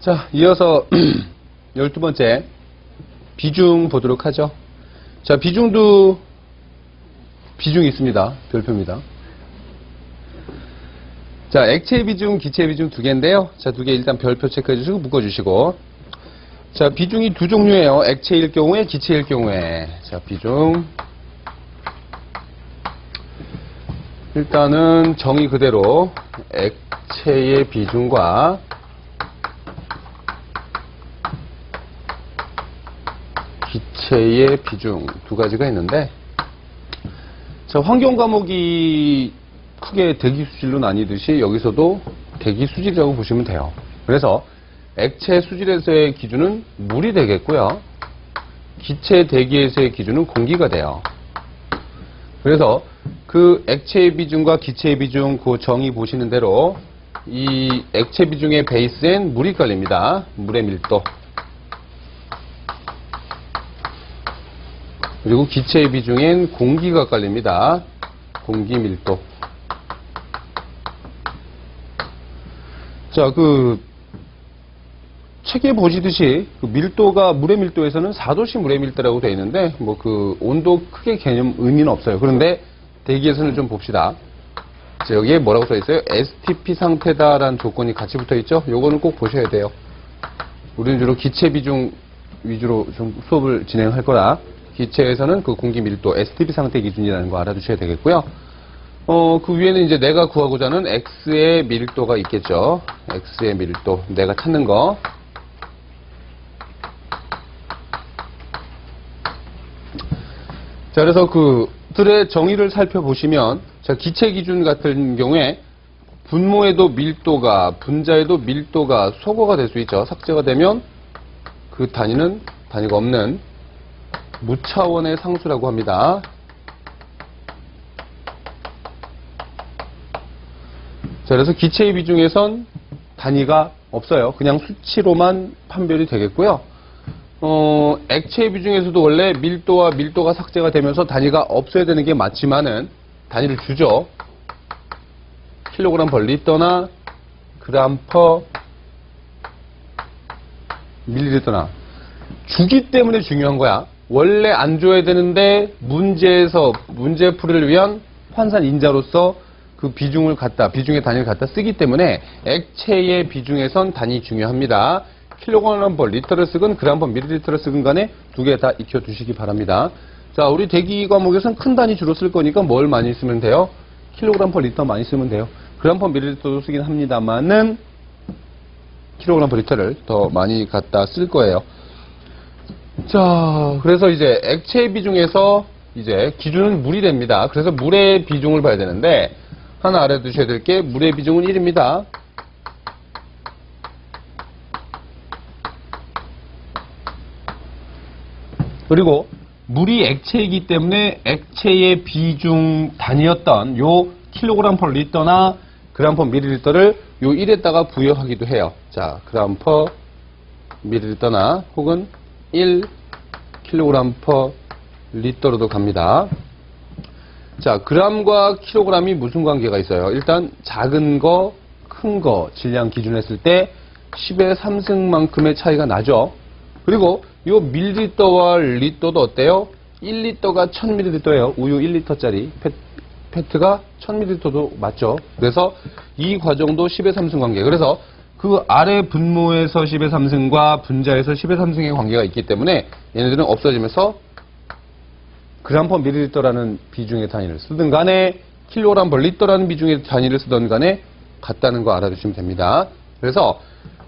자, 이어서 12번째 비중 보도록 하죠. 자, 비중도 비중이 있습니다. 별표입니다. 자, 액체 비중, 기체 비중 두 개인데요. 자, 두 개 일단 별표 체크해 주시고 묶어주시고. 자, 비중이 두 종류예요. 액체일 경우에, 기체일 경우에. 자, 비중. 일단은 정의 그대로 액체의 비중과 기체의 비중 두 가지가 있는데, 자, 환경 과목이 크게 대기 수질로 나뉘듯이 여기서도 대기 수질이라고 보시면 돼요. 그래서 액체 수질에서의 기준은 물이 되겠고요. 기체 대기에서의 기준은 공기가 돼요. 그래서 그 액체의 비중과 기체의 비중 그 정의 보시는 대로 이 액체 비중의 베이스엔 물이 깔립니다. 물의 밀도. 그리고 기체의 비중엔 공기가 깔립니다. 공기 밀도. 자, 책에 보시듯이 그 밀도가 물의 밀도에서는 4도씨 물의 밀도라고 되어 있는데 뭐 그 온도 크게 개념 의미는 없어요. 그런데 대기에서는 좀 봅시다. 자, 여기에 뭐라고 써 있어요? STP 상태다라는 조건이 같이 붙어 있죠? 요거는 꼭 보셔야 돼요. 우리는 주로 기체 비중 위주로 좀 수업을 진행할 거라 기체에서는 그 공기 밀도 STP 상태 기준이라는 거 알아두셔야 되겠고요. 그 위에는 이제 내가 구하고자 하는 X의 밀도가 있겠죠. X의 밀도. 내가 찾는 거. 자, 그래서 그들의 정의를 살펴보시면, 자, 기체 기준 같은 경우에 분모에도 밀도가, 분자에도 밀도가 소거가 될 수 있죠. 삭제가 되면 그 단위는 단위가 없는 무차원의 상수라고 합니다. 자, 그래서 기체의 비중에선 단위가 없어요. 그냥 수치로만 판별이 되겠고요. 액체의 비중에서도 원래 밀도와 밀도가 삭제가 되면서 단위가 없어야 되는 게 맞지만은 단위를 주죠. 킬로그램 per 리터나 그램 per 밀리리터나 주기 때문에 중요한 거야. 원래 안 줘야 되는데 문제풀이를 위한 환산 인자로서 그 비중의 단위를 갖다 쓰기 때문에 액체의 비중에선 단위 중요합니다. 킬로그램 per 리터를 쓰건 그램 per 밀리리터를 쓰건 간에 두 개 다 익혀두시기 바랍니다. 자, 우리 대기 과목에서는 큰 단위 주로 쓸 거니까 뭘 많이 쓰면 돼요? 킬로그램 per 리터 많이 쓰면 돼요. 그램 per 밀리리터도 쓰긴 합니다만은 킬로그램 per 리터를 더 많이 갖다 쓸 거예요. 자, 그래서 이제 액체 비중에서 이제 기준은 물이 됩니다. 그래서 물의 비중을 봐야 되는데 하나 알아두셔야 될 게 물의 비중은 1입니다. 그리고 물이 액체이기 때문에 액체의 비중 단위였던 요 킬로그램 per 리터나 그램 per 밀리리터를 요 1에다가 부여하기도 해요. 자, 그램 per 밀리리터나 혹은 1 킬로그램 per 리터로도 갑니다. 자, 그램과 킬로그램이 무슨 관계가 있어요? 일단 작은 거, 큰 거 질량 기준했을 때 10의 3승만큼의 차이가 나죠. 그리고 요 밀리리터와 리터도 어때요? 1리터가 1000ml예요. 우유 1리터짜리 페트가 1000ml도 맞죠. 그래서 이 과정도 10의 3승 관계. 그래서 그 아래 분모에서 10의 3승과 분자에서 10의 3승의 관계가 있기 때문에 얘네들은 없어지면서 그램 per 밀리리터라는 비중의 단위를 쓰든 간에 킬로그램 per 리터라는 비중의 단위를 쓰든 간에 같다는 거 알아두시면 됩니다. 그래서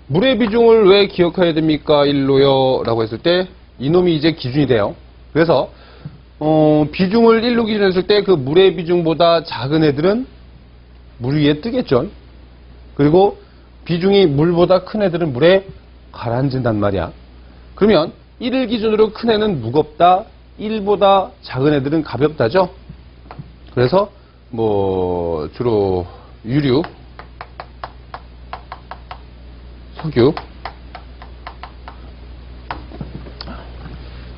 물의 비중을 왜 기억해야 됩니까? 1로요 라고 했을 때 이놈이 이제 기준이 돼요. 그래서 비중을 1로 기준했을 때 그 물의 비중보다 작은 애들은 물 위에 뜨겠죠. 그리고 비중이 물보다 큰 애들은 물에 가라앉는단 말이야. 그러면 1을 기준으로 큰 애는 무겁다. 1보다 작은 애들은 가볍다죠. 그래서 뭐 주로 유류,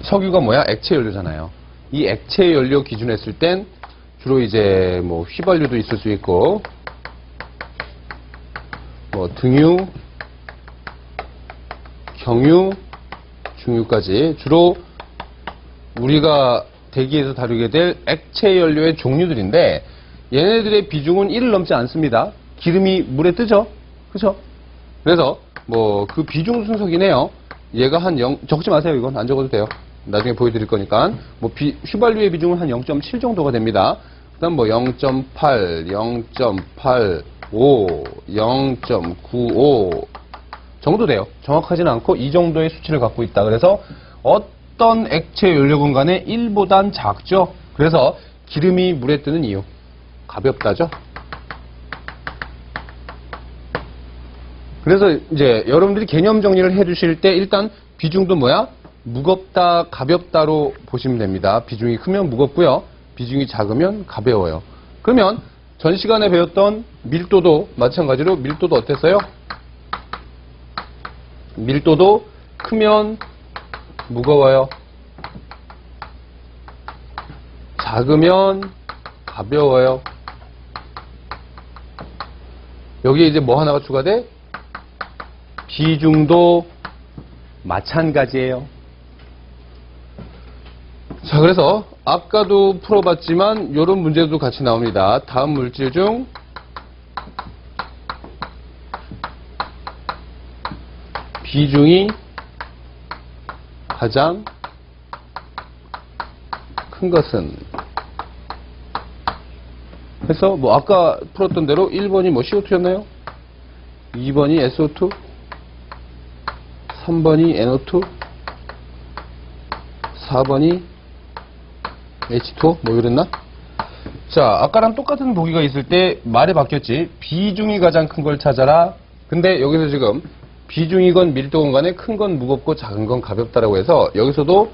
석유가 뭐야? 액체 연료잖아요. 이 액체 연료 기준했을 땐 주로 이제 뭐 휘발유도 있을 수 있고 뭐 등유, 경유, 중유까지 주로 우리가 대기에서 다루게 될 액체 연료의 종류들인데 얘네들의 비중은 1을 넘지 않습니다. 기름이 물에 뜨죠? 그렇죠? 그래서 뭐 그 비중 순서기네요. 얘가 한 0, 적지 마세요. 이건 안 적어도 돼요. 나중에 보여드릴 거니까. 뭐 휘발유의 비중은 한 0.7 정도가 됩니다. 그다음 뭐 0.8, 0.85, 0.95 정도 돼요. 정확하지는 않고 이 정도의 수치를 갖고 있다. 그래서 어떤 액체 연료군 간에 1보단 작죠. 그래서 기름이 물에 뜨는 이유. 가볍다죠. 그래서 이제 여러분들이 개념 정리를 해 주실 때 일단 비중도 뭐야? 무겁다, 가볍다로 보시면 됩니다. 비중이 크면 무겁고요. 비중이 작으면 가벼워요. 그러면 전 시간에 배웠던 밀도도 마찬가지로 밀도도 어땠어요? 밀도도 크면 무거워요. 작으면 가벼워요. 여기에 이제 뭐 하나가 추가돼? 비중도 마찬가지예요. 자, 그래서 아까도 풀어봤지만 이런 문제도 같이 나옵니다. 다음 물질 중 비중이 가장 큰 것은 그래서 뭐 아까 풀었던 대로 1번이 뭐 CO2였나요? 2번이 SO2, 3번이 NO2, 4번이 H2O 뭐 이랬나? 자, 아까랑 똑같은 보기가 있을 때 말이 바뀌었지. 비중이 가장 큰 걸 찾아라. 근데 여기서 지금 비중이건 밀도건 간에 큰 건 무겁고 작은 건 가볍다라고 해서 여기서도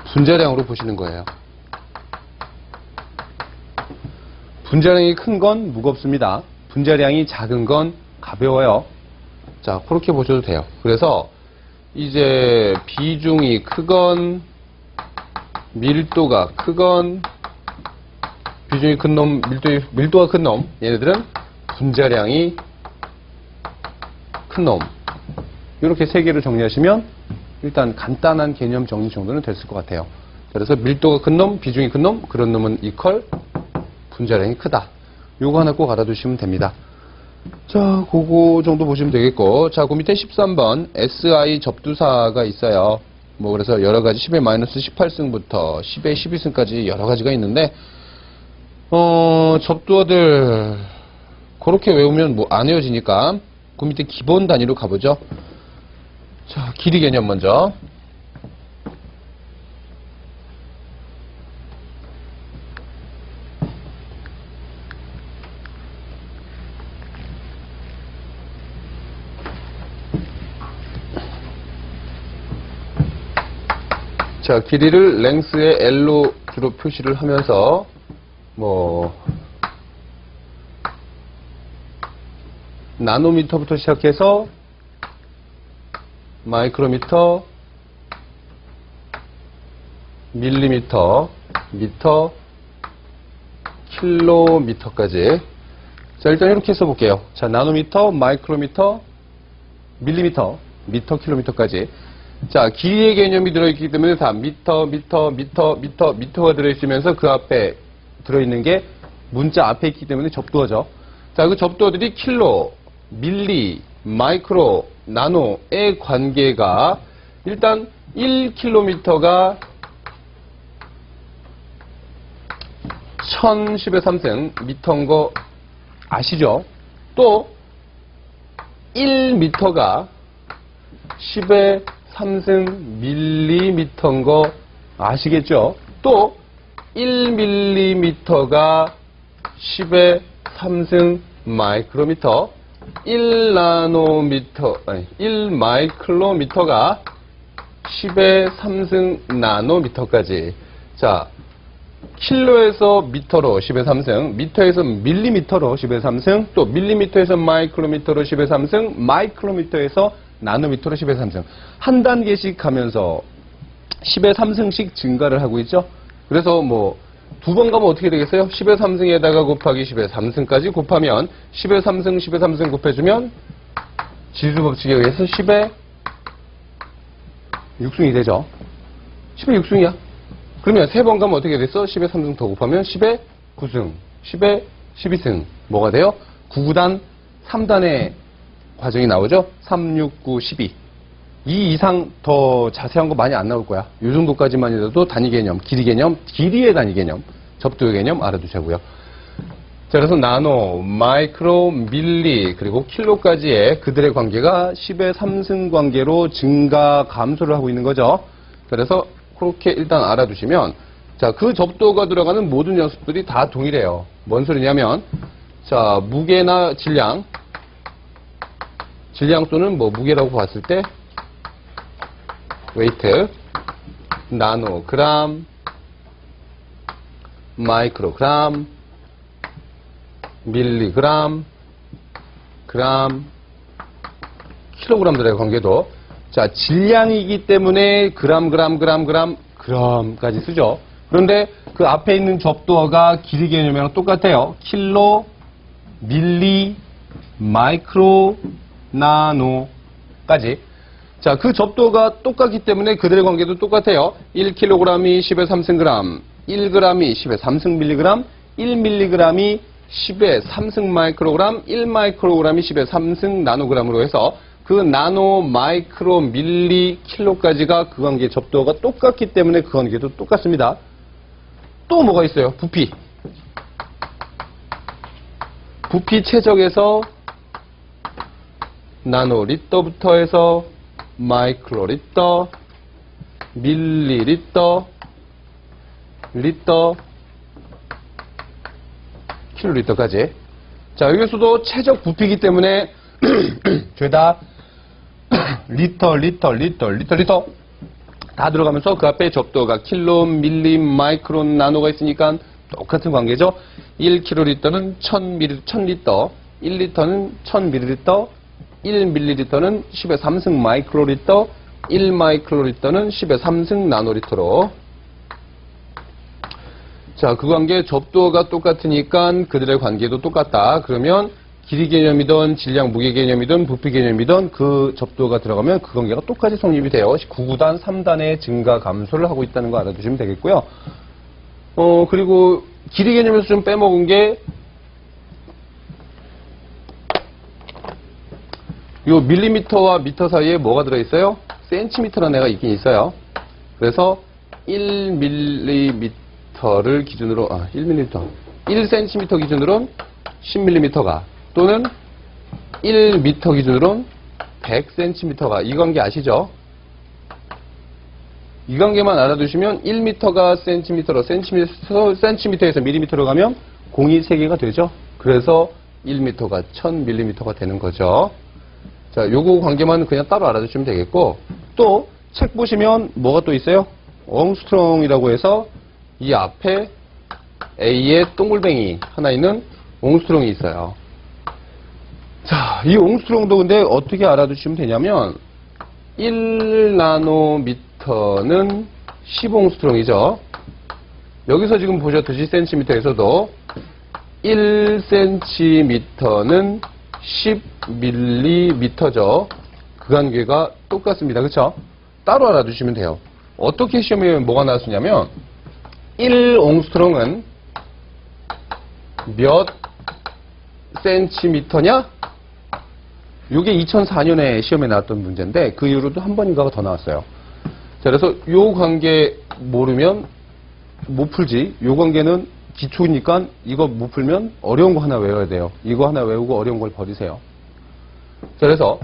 분자량으로 보시는 거예요. 분자량이 큰 건 무겁습니다. 분자량이 작은 건 가벼워요. 자, 그렇게 보셔도 돼요. 그래서 이제 비중이 크건 밀도가 크건 비중이 큰 놈, 밀도가 큰 놈, 얘네들은 분자량이 큰 놈. 이렇게 세 개로 정리하시면 일단 간단한 개념 정리 정도는 됐을 것 같아요. 그래서 밀도가 큰 놈, 비중이 큰 놈, 그런 놈은 이퀄 분자량이 크다. 요거 하나 꼭 알아두시면 됩니다. 자, 그거 정도 보시면 되겠고. 자, 그 밑에 13번 SI 접두사가 있어요. 뭐 그래서 여러 가지 10의 마이너스 18승부터 10의 12승까지 여러 가지가 있는데 접두어들 그렇게 외우면 뭐 안 외워지니까 그 밑에 기본 단위로 가보죠. 자, 길이 개념 먼저. 자, 길이를 랭스의 L로 주로 표시를 하면서 뭐 나노미터부터 시작해서 마이크로미터, 밀리미터, 미터, 킬로미터까지. 자, 일단 이렇게 써볼게요. 자, 나노미터, 마이크로미터, 밀리미터, 미터, 킬로미터까지. 자, 길이의 개념이 들어있기 때문에 다 미터가 들어있으면서 그 앞에 들어있는 게 문자 앞에 있기 때문에 접두어죠. 자, 그 접두어들이 킬로, 밀리, 마이크로, 나노의 관계가 일단 1km가 1010의 3승 미터인 거 아시죠? 또 1m가 10의 3승 밀리미터인 거 아시겠죠? 또 1mm가 10의 3승 마이크로미터, 1나노미터, 아니 1마이크로미터가 10의 3승 나노미터까지. 자, 킬로에서 미터로 10의 3승, 미터에서 밀리미터로 10의 3승, 또 밀리미터에서 마이크로미터로 10의 3승, 마이크로미터에서 나노미터로 10의 3승. 한 단계씩 가면서 10의 3승씩 증가를 하고 있죠. 그래서 뭐 두 번 가면 어떻게 되겠어요? 10의 3승에다가 곱하기 10의 3승까지 곱하면 10의 3승, 10의 3승 곱해주면 지수 법칙에 의해서 10의 6승이 되죠. 10의 6승이야. 그러면 3번 가면 어떻게 됐어? 10의 3승 더 곱하면 10의 9승, 10의 12승. 뭐가 돼요? 9구단 3단의 과정이 나오죠? 3, 6, 9, 12. 이 이상 더 자세한 거 많이 안 나올 거야. 이 정도까지만이라도 단위 개념, 길이 개념, 길이의 단위 개념, 접두의 개념 알아두자고요. 자, 그래서 나노, 마이크로, 밀리, 그리고 킬로까지의 그들의 관계가 10의 3승 관계로 증가, 감소를 하고 있는 거죠. 그래서 그렇게 일단 알아두시면, 자, 그 접두어가 들어가는 모든 녀석들이 다 동일해요. 뭔 소리냐면, 자, 무게나 질량, 질량수는 뭐 무게라고 봤을 때, 웨이트, 나노그램, 마이크로그램, 밀리그램, 그램, 킬로그램들의 관계도, 자, 질량이기 때문에 그램까지 쓰죠. 그런데 그 앞에 있는 접두어가 길이 개념이랑 똑같아요. 킬로, 밀리, 마이크로, 나노까지. 자, 그 접두어가 똑같기 때문에 그들의 관계도 똑같아요. 1kg이 10의 3승 g, 1g이 10의 3승 밀리그램, 1mg이 10의 3승 마이크로그램, 1마이크로그램이 10의 3승 나노그램으로 해서 그 나노, 마이크로, 밀리, 킬로까지가 그 관계 접두어가 똑같기 때문에 그 관계도 똑같습니다. 또 뭐가 있어요? 부피. 부피 최적에서 나노리터부터 해서 마이크로리터, 밀리리터, 리터, 킬로리터까지. 자, 여기서도 최적 부피이기 때문에 죄다 리터 다 들어가면서 그 앞에 접두어가 킬로, 밀리, 마이크로, 나노가 있으니까 똑같은 관계죠. 1킬로리터는 1000리터, 1리터는 1000ml, 1ml는 10의 3승 마이크로리터, 1마이크로리터는 10의 3승 나노리터로. 자, 그 관계 접두어가 똑같으니까 그들의 관계도 똑같다. 그러면 길이 개념이든 질량 무게 개념이든 부피 개념이든 그 접두어가 들어가면 그 관계가 똑같이 성립이 돼요. 9구단 3단의 증가 감소를 하고 있다는 거 알아두시면 되겠고요. 그리고 길이 개념에서 좀 빼먹은 게 요 밀리미터와 미터 사이에 뭐가 들어있어요? 센티미터라는 애가 있긴 있어요. 그래서 1밀리미터를 기준으로, 1밀리미터, 1cm 기준으로는 10mm가, 또는 1m 기준으로는 100cm가, 이 관계 아시죠? 이 관계만 알아두시면 1m가 cm로, cm에서 밀리미터로 가면 공이 3개가 되죠. 그래서 1m가 1000mm가 되는 거죠. 자, 요거 관계만 그냥 따로 알아두시면 되겠고, 또 책 보시면 뭐가 또 있어요? 옹스트롱이라고 해서 이 앞에 A의 동글뱅이 하나 있는 옹스트롱이 있어요. 자, 이 옹스트롱도 근데 어떻게 알아두시면 되냐면 1나노미터는 10옹스트롱이죠. 여기서 지금 보셨듯이 센티미터에서도 1cm는 10ml죠. 그 관계가 똑같습니다. 그렇죠? 따로 알아두시면 돼요. 어떻게 시험에 뭐가 나왔냐면 1옹스트롱은 몇 센티미터냐? 이게 2004년에 시험에 나왔던 문제인데 그 이후로도 한 번인가가 더 나왔어요. 자, 그래서 요 관계 모르면 못 풀지. 요 관계는 기초니까 이거 못 풀면 어려운 거 하나 외워야 돼요. 이거 하나 외우고 어려운 걸 버리세요. 자, 그래서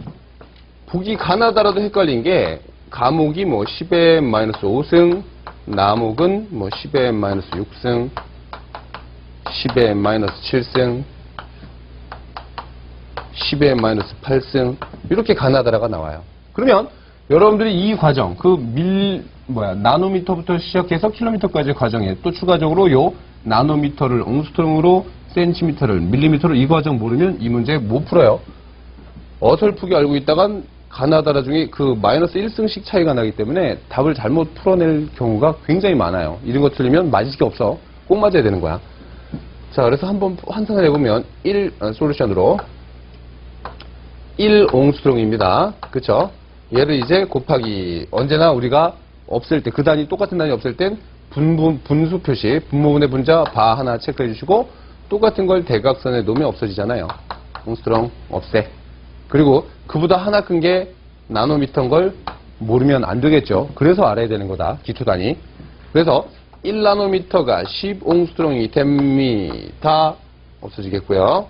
북이 가나다라도 헷갈린 게 가목이 뭐 10의 마이너스 5승, 남욱은 뭐 10의 마이너스 6승, 10의 마이너스 7승, 10의 마이너스 8승, 이렇게 가나다라가 나와요. 그러면 여러분들이 이 과정, 나노미터부터 시작해서 킬로미터까지의 과정에 또 추가적으로 요 나노미터를 옹스트롱으로, 센티미터를 밀리미터로 이 과정 모르면 이 문제 못 풀어요. 어설프게 알고 있다간 가나다라 중에 그 마이너스 1승씩 차이가 나기 때문에 답을 잘못 풀어낼 경우가 굉장히 많아요. 이런 거 틀리면 맞을 게 없어. 꼭 맞아야 되는 거야. 자, 그래서 한번 환산을 해보면 솔루션으로 1옹스트롱입니다. 그쵸? 얘를 이제 곱하기, 언제나 우리가 없을 때, 그 단위, 똑같은 단위 없을 땐 분수 표시, 분모분의 분자 바 하나 체크해 주시고, 똑같은 걸 대각선에 놓으면 없어지잖아요. 옹스트롱 없애. 그리고 그보다 하나 큰 게 나노미터인 걸 모르면 안 되겠죠. 그래서 알아야 되는 거다. 기초 단위. 그래서 1나노미터가 10옹스트롱이 됩니다. 없어지겠고요.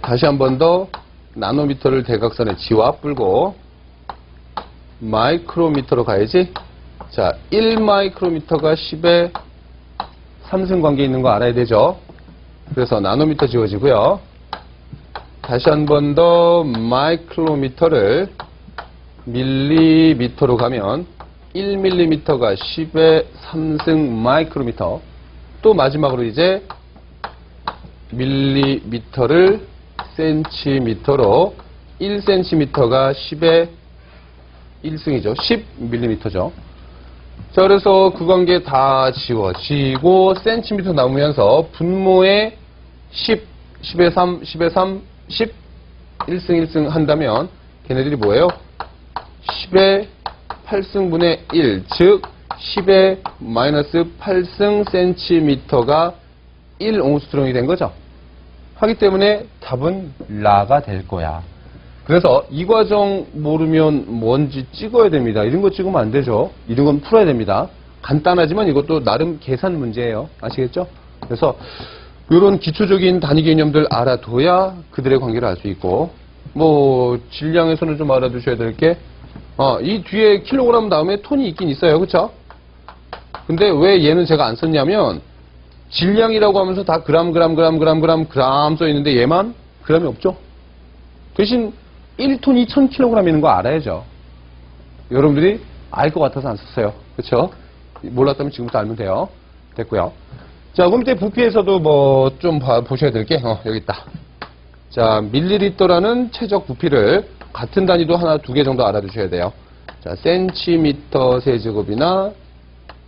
다시 한 번 더 나노미터를 대각선에 지와 풀고 마이크로미터로 가야지. 자, 1마이크로미터가 10에 3승 관계 있는 거 알아야 되죠. 그래서 나노미터 지워지고요. 다시 한 번 더 마이크로미터를 밀리미터로 가면 1밀리미터가 10에 3승 마이크로미터. 또 마지막으로 이제 밀리미터를 센티미터로 1cm가 10에 1승이죠. 10mm죠. 자, 그래서 그 관계 다 지워지고 센티미터 남으면서 분모에 10, 10에 3, 10에 3, 10, 1승 1승 한다면 걔네들이 뭐예요? 10의 8승분의 1, 즉 10의 마이너스 8승 센티미터가 1옹스트롱이 된 거죠. 하기 때문에 답은 라가 될 거야. 그래서 이 과정 모르면 뭔지 찍어야 됩니다. 이런 거 찍으면 안 되죠. 이런 건 풀어야 됩니다. 간단하지만 이것도 나름 계산 문제예요. 아시겠죠? 그래서 이런 기초적인 단위 개념들 알아둬야 그들의 관계를 알 수 있고, 뭐 질량에서는 좀 알아두셔야 될 게, 이 뒤에 킬로그램 다음에 톤이 있긴 있어요. 그쵸? 근데 왜 얘는 제가 안 썼냐면 질량이라고 하면서 다 그램 써 있는데 얘만 그램이 없죠. 대신 1톤이 1000kg이는 거 알아야죠. 여러분들이 알 것 같아서 안 썼어요. 그쵸? 몰랐다면 지금부터 알면 돼요. 됐고요. 자, 그럼 밑에 부피에서도 뭐 좀 보셔야 될 게, 여기 있다. 자, 밀리리터라는 최적 부피를 같은 단위도 하나, 두 개 정도 알아두셔야 돼요. 자, 센티미터 세제곱이나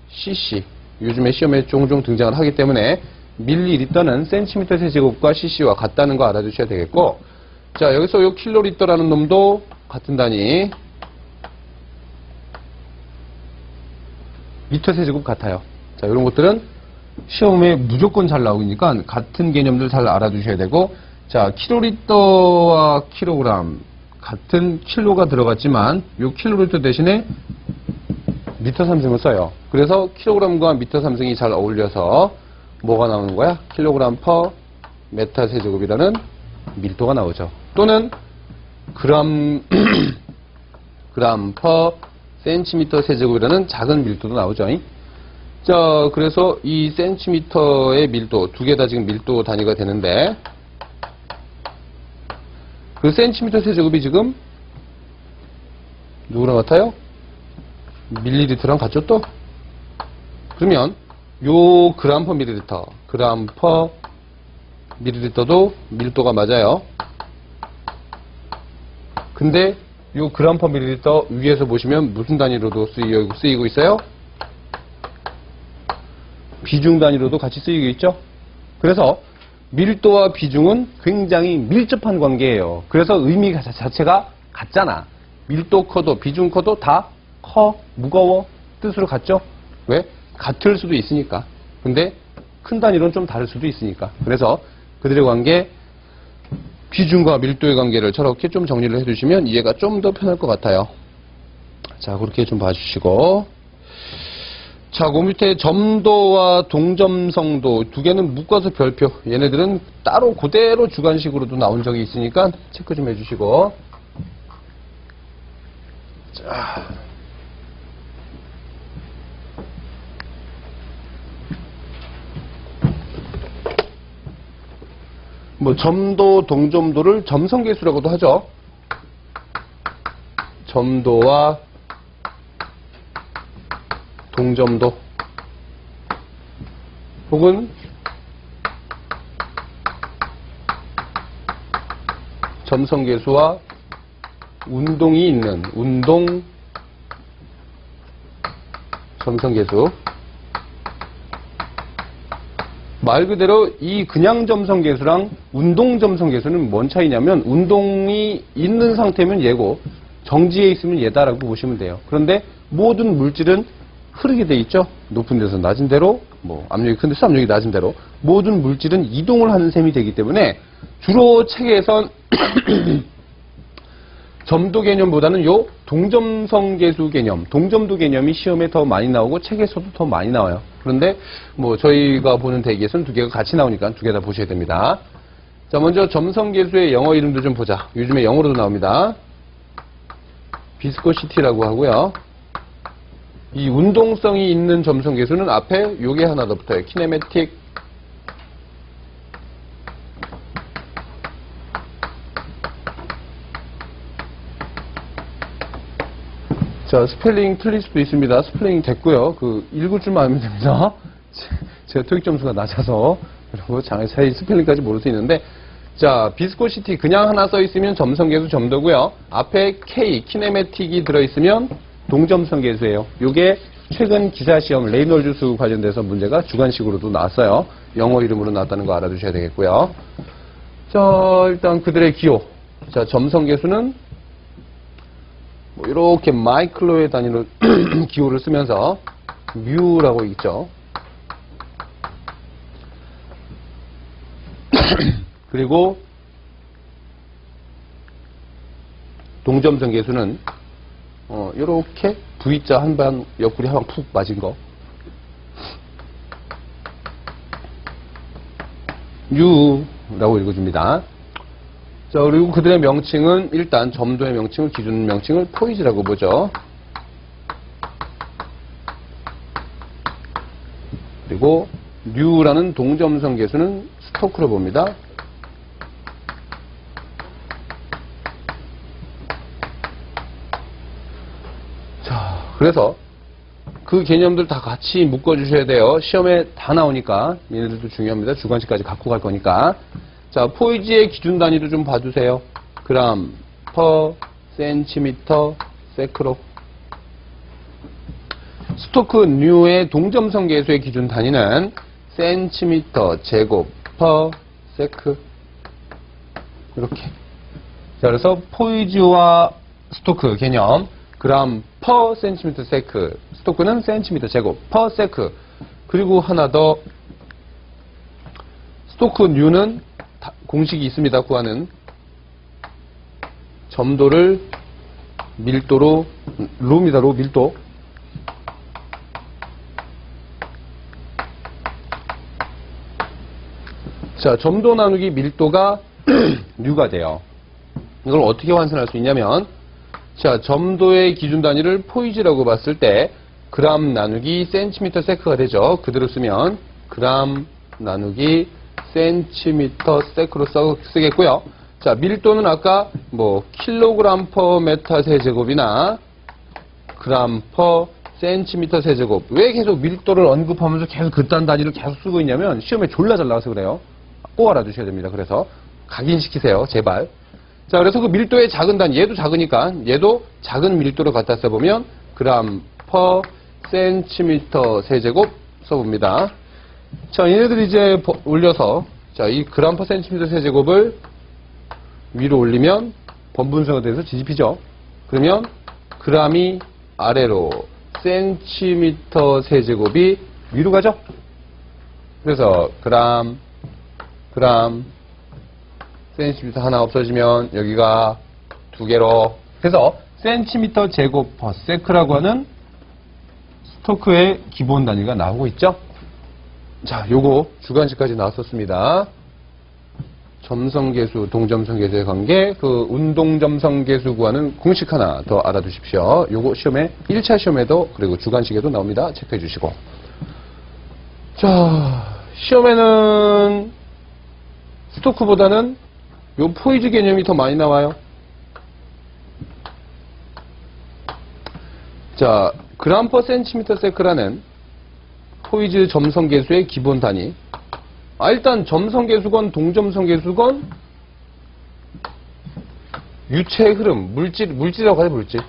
cc. 요즘에 시험에 종종 등장을 하기 때문에 밀리리터는 센티미터 세제곱과 cc와 같다는 거 알아두셔야 되겠고, 자, 여기서 요 킬로리터라는 놈도 같은 단위 미터 세제곱 같아요. 자, 이런 것들은 시험에 무조건 잘 나오니까 같은 개념들 잘 알아두셔야 되고, 자, 킬로리터와 킬로그램 같은 킬로가 들어갔지만 요 킬로리터 대신에 미터 3승을 써요. 그래서 킬로그램과 미터 3승이 잘 어울려서 뭐가 나오는 거야? 킬로그램 퍼 메타 세제곱이라는 밀도가 나오죠. 또는 그램 퍼 센티미터 세제곱이라는 작은 밀도도 나오죠. 자, 그래서 이 센티미터의 밀도 두 개 다 지금 밀도 단위가 되는데, 그 센티미터 세제곱이 지금 누구랑 같아요? 밀리리터랑 같죠 또? 그러면 요 그램 퍼 밀리리터, 그램 퍼 밀리리터도 밀도가 맞아요. 근데 요 그램 퍼 밀리리터 위에서 보시면 무슨 단위로도 쓰이고 있어요? 비중 단위로도 같이 쓰이고 있죠? 그래서 밀도와 비중은 굉장히 밀접한 관계예요. 그래서 의미 자체가 같잖아. 밀도 커도 비중 커도 다 커, 무거워, 뜻으로 같죠? 왜? 같을 수도 있으니까. 근데 큰 단위로는 좀 다를 수도 있으니까. 그래서 그들의 관계, 비중과 밀도의 관계를 저렇게 좀 정리를 해주시면 이해가 좀 더 편할 것 같아요. 자, 그렇게 좀 봐주시고. 자, 그 밑에 점도와 동점성도 두 개는 묶어서 별표. 얘네들은 따로 그대로 주관식으로도 나온 적이 있으니까 체크 좀 해주시고. 자. 뭐 점도, 동점도를 점성계수라고도 하죠. 점도와 동점도 혹은 점성계수와 운동이 있는 운동 점성계수, 말 그대로 이 그냥 점성계수랑 운동 점성계수는 뭔 차이냐면 운동이 있는 상태면 얘고 정지해 있으면 얘다라고 보시면 돼요. 그런데 모든 물질은 흐르게 돼 있죠. 높은 데서 낮은 데로, 뭐 압력이 큰 데서 압력이 낮은 데로 모든 물질은 이동을 하는 셈이 되기 때문에 주로 책에선 점도 개념보다는 요 동점성계수 개념, 동점도 개념이 시험에 더 많이 나오고 책에서도 더 많이 나와요. 그런데 뭐 저희가 보는 대기에서는 두 개가 같이 나오니까 두 개 다 보셔야 됩니다. 자, 먼저 점성계수의 영어 이름도 좀 보자. 요즘에 영어로도 나옵니다. 비스코시티라고 하고요. 이 운동성이 있는 점성계수는 앞에 요게 하나 더 붙어요. 키네매틱. 자, 스펠링 틀릴 수도 있습니다. 스펠링 됐고요. 읽을 줄만 알면 됩니다. 제가 토익 점수가 낮아서 그리고 자세히 스펠링까지 모를 수 있는데, 자, 비스코시티 그냥 하나 써 있으면 점성계수 점도고요. 앞에 K, 키네매틱이 들어 있으면 동점성계수예요. 요게 최근 기사시험 레이놀즈수 관련돼서 문제가 주관식으로도 나왔어요. 영어 이름으로 나왔다는 거 알아두셔야 되겠고요. 자, 일단 그들의 기호. 자, 점성계수는 뭐 이렇게 마이클로의 단위로 기호를 쓰면서 뮤라고 있죠. 그리고 동점성계수는 이렇게 V자 한 방 옆구리 한 방 푹 맞은 거 U라고 읽어줍니다. 자, 그리고 그들의 명칭은 일단 점도의 명칭을, 기준 명칭을 포이즈라고 보죠. 그리고 뉴라는 동점성계수는 스토크로 봅니다. 자, 그래서 그 개념들 다 같이 묶어주셔야 돼요. 시험에 다 나오니까 얘네들도 중요합니다. 주관식까지 갖고 갈 거니까. 자, 포이즈의 기준 단위도 좀 봐주세요. 그람, 퍼, 센티미터, 세크로. 스토크 뉴의 동점성계수의 기준 단위는 센티미터 제곱, 퍼, 세크. 이렇게. 자, 그래서 포이즈와 스토크 개념. 그람, 퍼, 센티미터, 세크. 스토크는 센티미터 제곱, 퍼, 세크. 그리고 하나 더. 스토크 뉴는 공식이 있습니다. 구하는 점도를 밀도로, 로입니다. 로, 밀도. 자, 점도 나누기 밀도가 뉴가 돼요. 이걸 어떻게 환산할 수 있냐면, 자, 점도의 기준 단위를 포이즈라고 봤을 때 그람 나누기 센티미터 세크가 되죠. 그대로 쓰면 그람 나누기 센티미터 세크로 쓰겠고요. 자, 밀도는 아까 뭐 킬로그램 퍼 메타 세제곱이나 그람 퍼 센티미터 세제곱. 왜 계속 밀도를 언급하면서 계속 그딴 단위를 계속 쓰고 있냐면 시험에 졸라 잘 나와서 그래요. 꼭 알아두셔야 됩니다. 그래서 각인시키세요. 제발. 자, 그래서 그 밀도의 작은 단위, 얘도 작으니까 얘도 작은 밀도로 갖다 써보면 그람 퍼 센티미터 세제곱 써봅니다. 자, 얘네들 이제 올려서, 자, 이 그람 퍼 센티미터 세제곱을 위로 올리면 번분수가 돼서 뒤집히죠. 그러면 그람이 아래로, 센티미터 세제곱이 위로 가죠. 그래서 그람, 센티미터 하나 없어지면 여기가 두 개로 해서 센티미터 제곱 퍼 세크라고 하는 스토크의 기본 단위가 나오고 있죠. 자, 요거 주관식까지 나왔었습니다. 점성계수, 동점성계수의 관계, 그 운동점성계수 구하는 공식 하나 더 알아두십시오. 요거 시험에 1차 시험에도 그리고 주관식에도 나옵니다. 체크해 주시고. 자, 시험에는 스토크보다는 요 포이즈 개념이 더 많이 나와요. 자, 그람 퍼 센티미터 세크라는 포이즈 점성계수의 기본 단위. 일단 점성계수건 동점성계수건 유체 흐름, 물질이라고 하죠, 물질.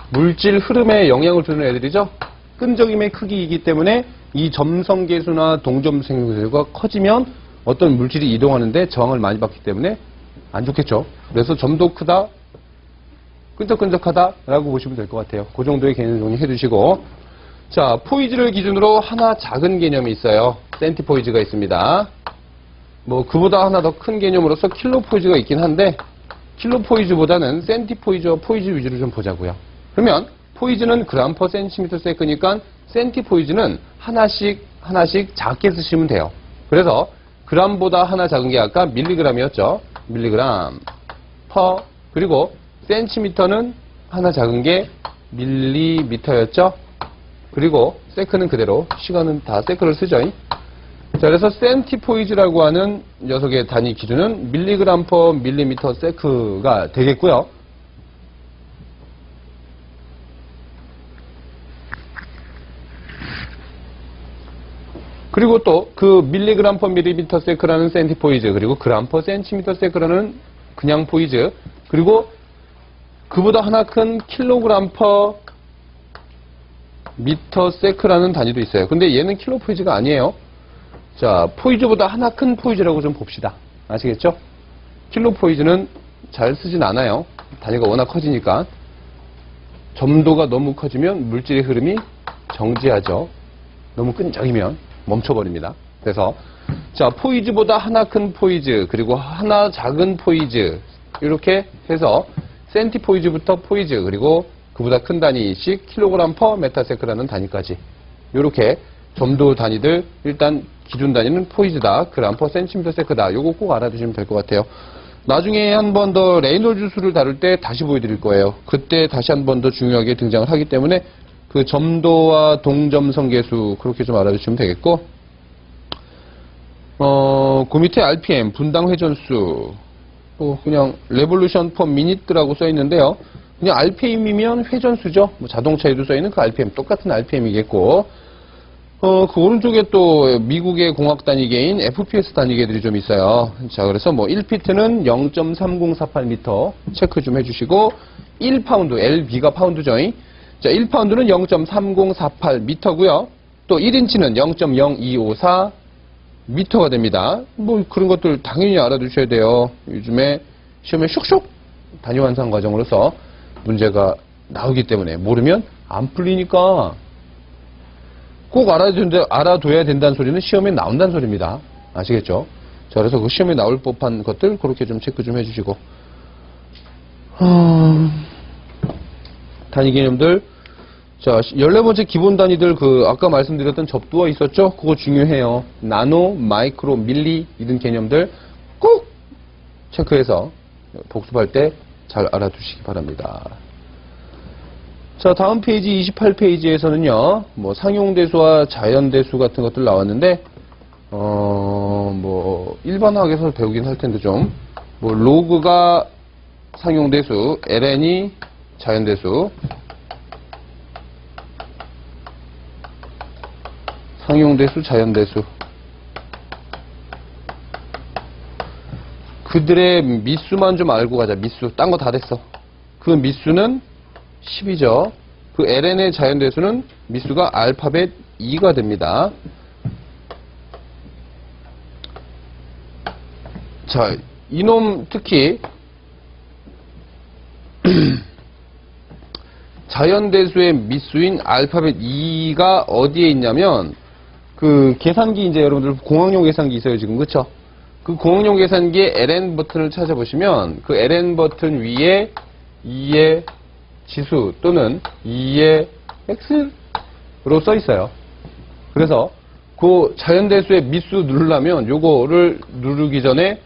물질 흐름에 영향을 주는 애들이죠. 끈적임의 크기이기 때문에 이 점성계수나 동점성계수가 커지면 어떤 물질이 이동하는데 저항을 많이 받기 때문에 안 좋겠죠. 그래서 점도 크다, 끈적끈적하다라고 보시면 될 것 같아요. 그 정도의 개념 정리해 두시고, 자, 포이즈를 기준으로 하나 작은 개념이 있어요. 센티포이즈가 있습니다. 뭐 그보다 하나 더 큰 개념으로서 킬로포이즈가 있긴 한데, 킬로포이즈보다는 센티포이즈와 포이즈 위주로 좀 보자고요. 그러면 포이즈는 그램 퍼 센티미터 세크니까 센티포이즈는 하나씩 작게 쓰시면 돼요. 그래서 그램보다 하나 작은 게 아까 밀리그램이었죠. 밀리그램 퍼, 그리고 센티미터는 하나 작은 게 밀리미터였죠. 그리고 세크는 그대로, 시간은 다 세크를 쓰죠. 자, 그래서 센티포이즈라고 하는 녀석의 단위 기준은 밀리그램 퍼 밀리미터 세크가 되겠고요. 그리고 또 그 밀리그램 퍼 밀리미터 세크라는 센티포이즈, 그리고 그램 퍼 센티미터 세크라는 그냥 포이즈, 그리고 그보다 하나 큰 킬로그램 퍼 미터 세크라는 단위도 있어요. 근데 얘는 킬로포이즈가 아니에요. 자, 포이즈보다 하나 큰 포이즈라고 좀 봅시다. 아시겠죠? 킬로포이즈는 잘 쓰진 않아요. 단위가 워낙 커지니까. 점도가 너무 커지면 물질의 흐름이 정지하죠. 너무 끈적이면 멈춰버립니다. 그래서 자, 포이즈보다 하나 큰 포이즈, 그리고 하나 작은 포이즈, 이렇게 해서 센티포이즈부터 포이즈, 그리고 그보다 큰 단위씩 킬로그램 퍼 메타세크라는 단위까지, 이렇게 점도 단위들, 일단 기준 단위는 포이즈다, 그램 퍼 센티미터 세크다. 요거 꼭 알아두시면 될 것 같아요. 나중에 한 번 더 레이놀즈 수를 다룰 때 다시 보여드릴 거예요. 그때 다시 한 번 더 중요하게 등장을 하기 때문에 그 점도와 동점성계수 그렇게 좀 알아두시면 되겠고, 그 밑에 RPM 분당 회전수, 또 그냥 레볼루션 퍼 미니트라고 써 있는데요. 그냥 RPM이면 회전수죠. 뭐 자동차에도 써 있는 그 RPM, 똑같은 RPM이겠고, 그 오른쪽에 또 미국의 공학 단위계인 FPS 단위계들이 좀 있어요. 자, 그래서 뭐 1피트는 0.3048m 체크 좀 해주시고, 1파운드, LB가 파운드죠. 자, 1파운드는 0.3048m고요. 또 1인치는 0.0254m가 됩니다. 뭐 그런 것들 당연히 알아두셔야 돼요. 요즘에 시험에 슉슉 단위 환산 과정으로서 문제가 나오기 때문에 모르면 안 풀리니까 꼭 알아둬야 된다는 소리는 시험에 나온다는 소리입니다. 아시겠죠? 자, 그래서 그 시험에 나올 법한 것들 그렇게 좀 체크 좀 해주시고, 단위 개념들. 자, 14번째 기본 단위들, 아까 말씀드렸던 접두어 있었죠? 그거 중요해요. 나노, 마이크로, 밀리, 이런 개념들 꼭 체크해서 복습할 때 잘 알아두시기 바랍니다. 자, 다음 페이지 28페이지에서는요, 뭐, 상용대수와 자연대수 같은 것들 나왔는데, 뭐, 일반화학에서 배우긴 할 텐데 뭐, 로그가 상용대수, ln이 자연대수, 상용대수, 자연대수. 그들의 미수만 좀 알고 가자. 미수. 딴 거 다 됐어. 그 미수는 10이죠. 그 ln의 자연대수는 미수가 알파벳 2가 됩니다. 자, 이놈 특히 자연대수의 미수인 알파벳 2가 어디에 있냐면, 그 계산기, 이제 여러분들 공학용 계산기 있어요 지금, 그쵸? 그 공학용 계산기의 ln 버튼을 찾아보시면 그 ln 버튼 위에 2의 지수 또는 2의 x로 써 있어요. 그래서 그 자연대수의 미수 누르려면 요거를 누르기 전에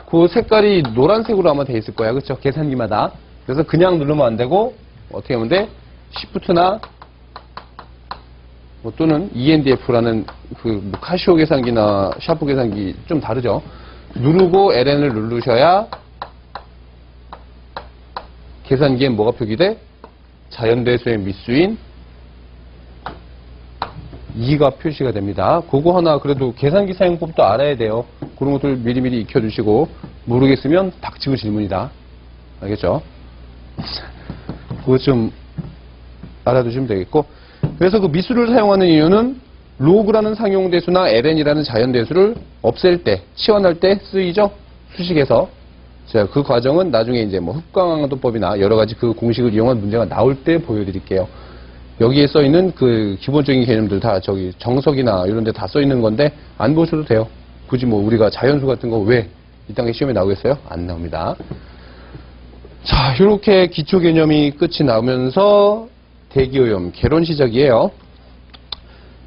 그 색깔이 노란색으로 아마 돼 있을 거야, 그쵸? 계산기마다. 그래서 그냥 누르면 안 되고 어떻게 하면 돼? Shift나 뭐 또는 ENDF라는 그 카시오 계산기나 샤프 계산기 좀 다르죠. 누르고 ln을 누르셔야 계산기에 뭐가 표기돼? 자연대수의 미수인 2가 표시가 됩니다. 그거 하나 그래도 계산기 사용법도 알아야 돼요. 그런 것들 미리미리 익혀주시고, 모르겠으면 닥치고 질문이다. 알겠죠? 그거 좀 알아두시면 되겠고, 그래서 그 미수를 사용하는 이유는 로그라는 상용대수나 ln이라는 자연대수를 없앨 때, 치환할 때 쓰이죠? 수식에서. 자, 그 과정은 나중에 이제 뭐 흡강항도법이나 여러 가지 그 공식을 이용한 문제가 나올 때 보여드릴게요. 여기에 써 있는 그 기본적인 개념들 다 저기 정석이나 이런 데 다 써 있는 건데 안 보셔도 돼요. 굳이 뭐 우리가 자연수 같은 거 왜 이 단계 시험에 나오겠어요? 안 나옵니다. 자, 이렇게 기초 개념이 끝이 나면서 대기오염 개론 시작이에요.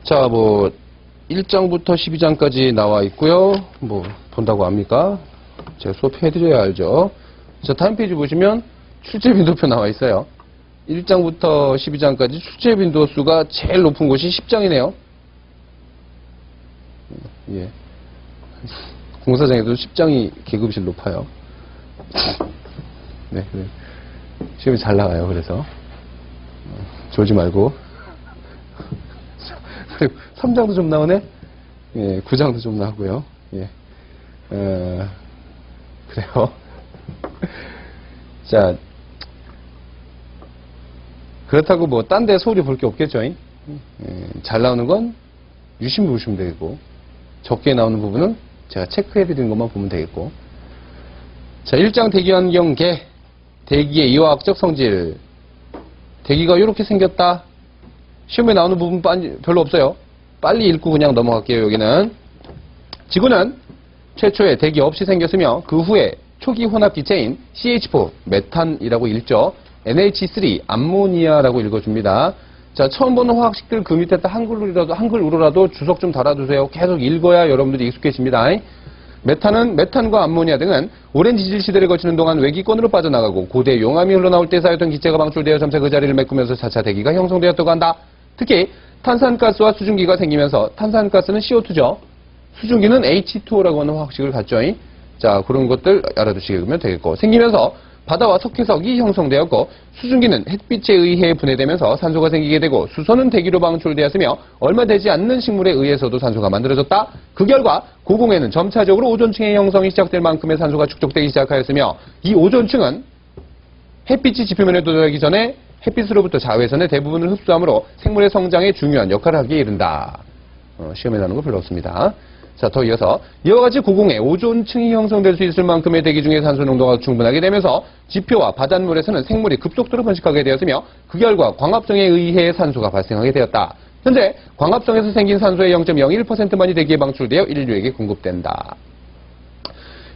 자, 뭐 1장부터 12장까지 나와 있고요. 뭐 본다고 합니까? 제가 수업해드려야 알죠. 자, 다음 페이지 보시면 출제 빈도표 나와 있어요. 1장부터 12장까지 출제 빈도수가 제일 높은 곳이 10장이네요. 예. 공사장에도 10장이 계급실 높아요. 네, 그래. 시험이 잘 나가요, 그래서. 졸지 말고. 그리고 3장도 좀 나오네? 예, 9장도 좀 나오고요. 예. 그래요. 자, 그렇다고 뭐, 딴 데 소리 볼 게 없겠죠? 예, 잘 나오는 건 유심히 보시면 되겠고, 적게 나오는 부분은 제가 체크해드리는 것만 보면 되겠고. 자, 1장 대기환경계, 대기의 이화학적 성질. 대기가 이렇게 생겼다. 시험에 나오는 부분 별로 없어요. 빨리 읽고 그냥 넘어갈게요, 여기는. 지구는 최초에 대기 없이 생겼으며, 그 후에 초기 혼합 기체인 CH4, 메탄이라고 읽죠. NH3, 암모니아라고 읽어줍니다. 자, 처음 보는 화학식들 그 밑에다 한글로라도 주석 좀 달아두세요. 계속 읽어야 여러분들이 익숙해집니다. 메탄은 메탄과 암모니아 등은 오랜 지질 시대를 거치는 동안 외기권으로 빠져나가고 고대 용암이 흘러나올 때 쌓였던 기체가 방출되어 점차 그 자리를 메꾸면서 차차 대기가 형성되었다고 한다. 특히 탄산가스와 수증기가 생기면서 탄산가스는 CO2죠. 수증기는 H2O라고 하는 화학식을 갖죠. 자, 그런 것들 알아두시면 되겠고, 생기면서 바다와 석회석이 형성되었고, 수증기는 햇빛에 의해 분해되면서 산소가 생기게 되고, 수소는 대기로 방출되었으며 얼마 되지 않는 식물에 의해서도 산소가 만들어졌다. 그 결과 고공에는 점차적으로 오존층의 형성이 시작될 만큼의 산소가 축적되기 시작하였으며, 이 오존층은 햇빛이 지표면에 도달하기 전에 햇빛으로부터 자외선의 대부분을 흡수하므로 생물의 성장에 중요한 역할을 하기에 이른다. 시험에 나오는 거 별로 없습니다. 자, 더 이어서 이와 같이 고공에 오존층이 형성될 수 있을 만큼의 대기 중에 산소 농도가 충분하게 되면서 지표와 바닷물에서는 생물이 급속도로 번식하게 되었으며, 그 결과 광합성에 의해 산소가 발생하게 되었다. 현재 광합성에서 생긴 산소의 0.01%만이 대기에 방출되어 인류에게 공급된다.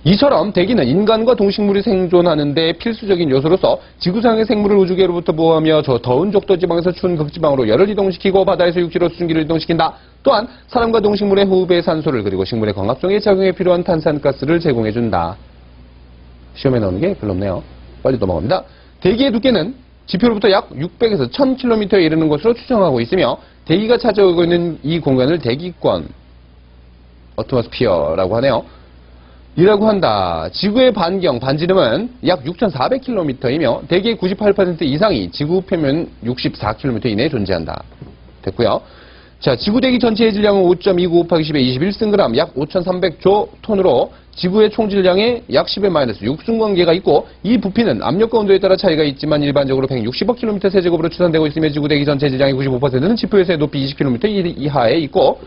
이처럼 대기는 인간과 동식물이 생존하는 데 필수적인 요소로서 지구상의 생물을 우주계로부터 보호하며 저 더운 적도지방에서 추운 극지방으로 열을 이동시키고 바다에서 육지로 수증기를 이동시킨다. 또한 사람과 동식물의 호흡에 산소를, 그리고 식물의 광합성에 작용에 필요한 탄산가스를 제공해준다. 시험에 나오는 게 별로 없네요. 빨리 넘어갑니다. 대기의 두께는 지표로부터 약 600에서 1000km에 이르는 것으로 추정하고 있으며, 대기가 차지하고 있는 이 공간을 대기권, 어트모스피어라고 하네요. 이라고 한다. 지구의 반지름은 약 6,400km이며 대기의 98% 이상이 지구 표면 64km 이내에 존재한다. 됐고요. 자, 지구 대기 전체의 질량은 5.29 곱하기 10의 21승그램, 약 5,300조 톤으로 지구의 총 질량의 약 10의 마이너스 6승관계가 있고, 이 부피는 압력과 온도에 따라 차이가 있지만 일반적으로 160억 km 세제곱으로 추산되고 있으며, 지구 대기 전체 질량의 95%는 지표에서의 높이 20km 이하에 있고,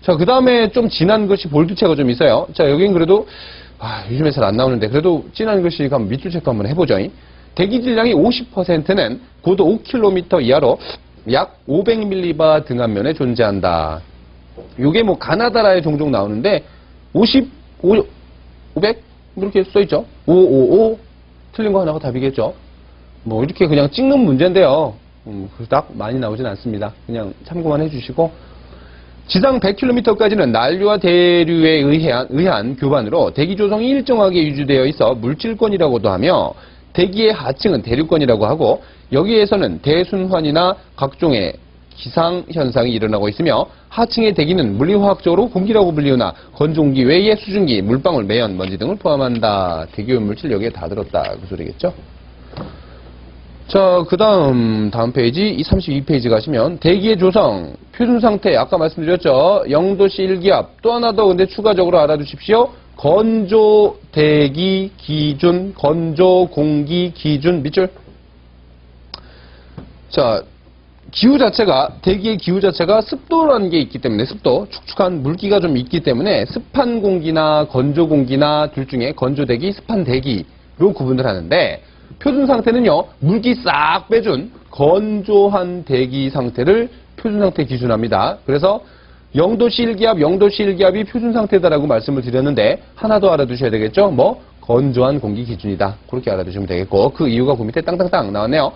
자, 그 다음에 좀 진한 것이 볼드체가 좀 있어요. 자, 여긴 그래도, 요즘에 잘 안 나오는데, 그래도 진한 것이 한번 밑줄 체크 한번 해보죠. 대기 질량의 50%는 고도 5km 이하로 약 500mV 등압면에 존재한다. 요게 뭐 가나다라에 종종 나오는데, 500? 이렇게 써있죠. 555. 틀린 거 하나가 답이겠죠. 뭐 이렇게 그냥 찍는 문제인데요. 딱 많이 나오진 않습니다. 그냥 참고만 해주시고, 지상 100km까지는 난류와 대류에 의한 교반으로 대기 조성이 일정하게 유지되어 있어 물질권이라고도 하며, 대기의 하층은 대류권이라고 하고, 여기에서는 대순환이나 각종의 기상현상이 일어나고 있으며, 하층의 대기는 물리화학적으로 공기라고 불리우나 건조공기 외에 수증기, 물방울, 매연, 먼지 등을 포함한다. 대기오염 물질 여기에 다 들었다. 그 소리겠죠? 자, 그 다음 페이지, 32페이지 가시면, 대기의 조성, 표준 상태, 아까 말씀드렸죠. 0도씨 일기압, 또 하나 더 근데 추가적으로 알아두십시오. 건조 대기 기준, 건조 공기 기준, 밑줄. 자, 기후 자체가, 대기의 기후 자체가 습도라는 게 있기 때문에, 습도, 축축한 물기가 좀 있기 때문에 습한 공기나 건조 공기나 둘 중에 건조 대기, 습한 대기로 구분을 하는데, 표준 상태는요, 물기 싹 빼준 건조한 대기 상태를 표준 상태 기준합니다. 그래서 0도씨 1기압, 0도씨 1기압이 표준 상태다라고 말씀을 드렸는데, 하나 더 알아두셔야 되겠죠? 뭐, 건조한 공기 기준이다. 그렇게 알아두시면 되겠고, 그 이유가 그 밑에 땅땅땅 나왔네요.